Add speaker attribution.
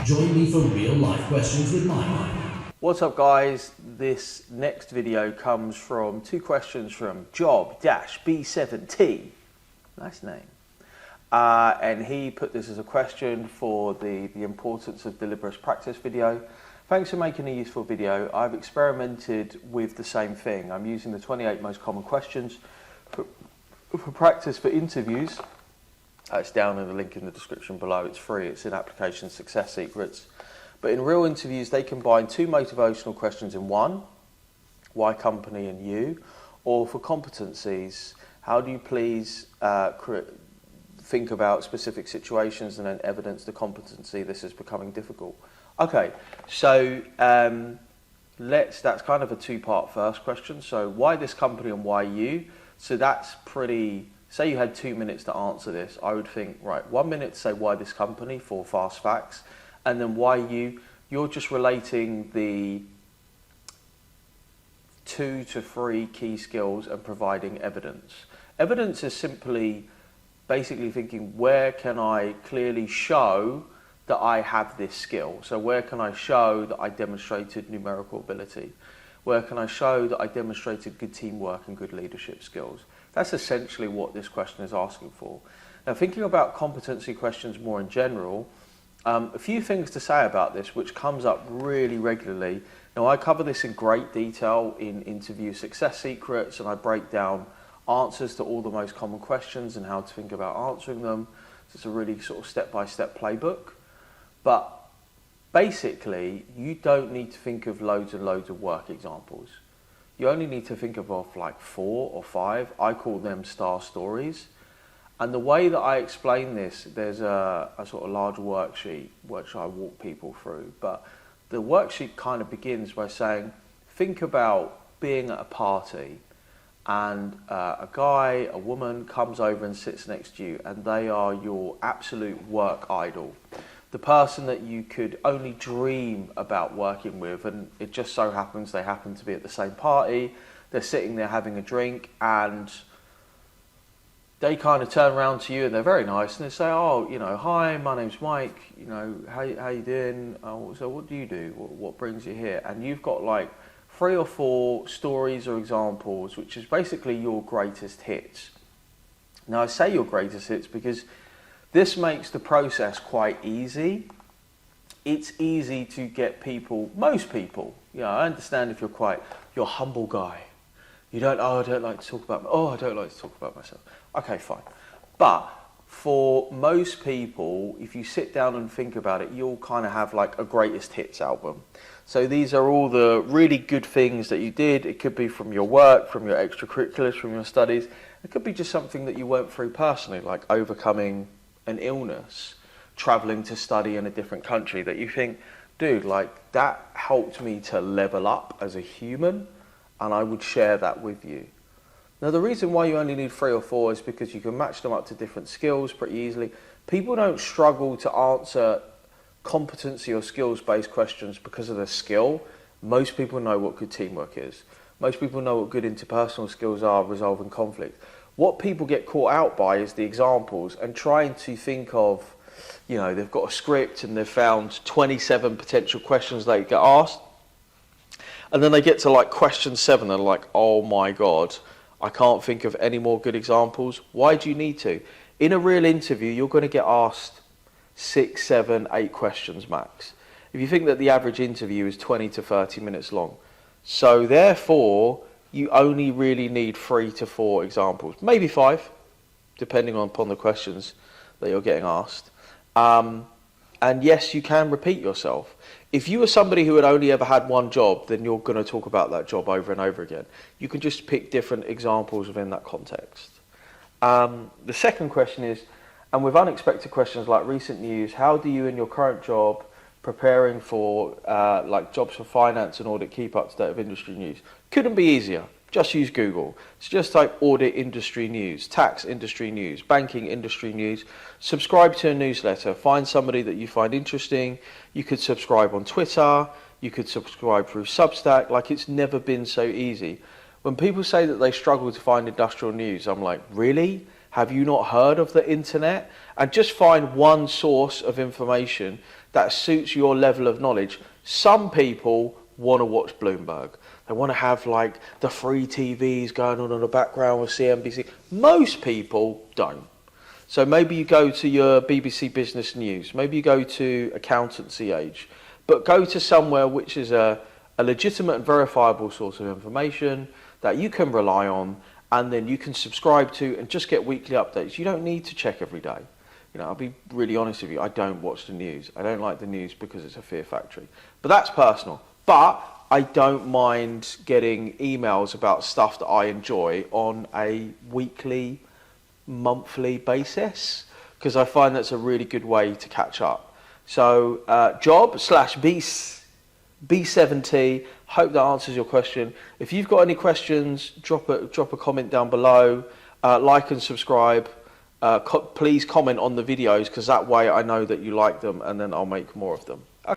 Speaker 1: Join me for real life questions with Mike.
Speaker 2: What's up guys, this next video comes from two questions from Job-B7T, nice name, and he put this as a question for the importance of deliberate practice video. Thanks for making a useful video. I've experimented with the same thing. I'm using the 28 most common questions for practice for interviews. It's down in the link in the description below. It's free, it's in Application Success Secrets. But in real interviews, they combine two motivational questions in one, why company and you, or for competencies, how do you please think about specific situations and then evidence the competency this is becoming difficult. Okay, so that's kind of a two-part first question. So why this company and why you? So that's pretty, say you had 2 minutes to answer this, I would think, right, 1 minute to say why this company, 4 fast facts, and then why you. You're just relating the 2 to 3 key skills and providing evidence. Evidence is simply basically thinking, where can I clearly show that I have this skill? So where can I show that I demonstrated numerical ability? Where can I show that I demonstrated good teamwork and good leadership skills? That's essentially what this question is asking for. Now, thinking about competency questions more in general, a few things to say about this, which comes up really regularly. Now, I cover this in great detail in Interview Success Secrets, and I break down answers to all the most common questions and how to think about answering them. So it's a really sort of step-by-step playbook. But basically, you don't need to think of loads and loads of work examples. You only need to think of like 4 or 5. I call them star stories. And the way that I explain this, there's a sort of large worksheet which I walk people through. But the worksheet kind of begins by saying, think about being at a party and a guy, a woman comes over and sits next to you, and they are your absolute work idol. The person that you could only dream about working with, and it just so happens they happen to be at the same party. They're sitting there having a drink, and they kind of turn around to you and they're very nice and they say, oh, you know, hi, my name's Mike, you know, how you doing? Oh, so what do you do? What brings you here? And you've got like 3 or 4 stories or examples, which is basically your greatest hits. Now, I say your greatest hits because this makes the process quite easy. It's easy to get people, most people, you know, I understand if you're a humble guy. You don't, oh, I don't like to talk about, I don't like to talk about myself. Okay, fine. But for most people, if you sit down and think about it, you'll kind of have like a greatest hits album. So these are all the really good things that you did. It could be from your work, from your extracurriculars, from your studies. It could be just something that you went through personally, like overcoming an illness, traveling to study in a different country, that you think, dude, like that helped me to level up as a human, and I would share that with you. Now, the reason why you only need 3 or 4 is because you can match them up to different skills pretty easily. People don't struggle to answer competency or skills-based questions because of their skill. Most people know what good teamwork is. Most people know what good interpersonal skills are, resolving conflict. What people get caught out by is the examples and trying to think of, you know, they've got a script and they've found 27 potential questions they get asked. And then they get to like question 7 and they're like, oh my God, I can't think of any more good examples. Why do you need to? In a real interview, you're going to get asked 6, 7, 8 questions max. If you think that the average interview is 20 to 30 minutes long. So therefore, you only really need 3 to 4 examples, maybe 5, depending upon the questions that you're getting asked. And yes, you can repeat yourself. If you were somebody who had only ever had one job, then you're going to talk about that job over and over again. You can just pick different examples within that context. The second question is, and with unexpected questions like recent news, how do you in your current job preparing for like jobs for finance and audit keep up to date with industry news? Couldn't be easier. Just use Google. So just type audit industry news, tax industry news, banking industry news. Subscribe to a newsletter. Find somebody that you find interesting. You could subscribe on Twitter. You could subscribe through Substack. Like, it's never been so easy. When people say that they struggle to find industrial news, I'm like, really? Have you not heard of the internet? And just find one source of information that suits your level of knowledge. Some people want to watch Bloomberg. They want to have like the free TVs going on in the background with CNBC. Most people don't. So maybe you go to your BBC Business News, maybe you go to Accountancy Age, but go to somewhere which is a legitimate and verifiable source of information that you can rely on, and then you can subscribe to and just get weekly updates. You don't need to check every day. You know, I'll be really honest with you, I don't watch the news. I don't like the news because it's a fear factory. But that's personal. But I don't mind getting emails about stuff that I enjoy on a weekly, monthly basis, because I find that's a really good way to catch up. So job/B7T, hope that answers your question. If you've got any questions, drop a comment down below, like and subscribe. Please comment on the videos, because that way I know that you like them, and then I'll make more of them.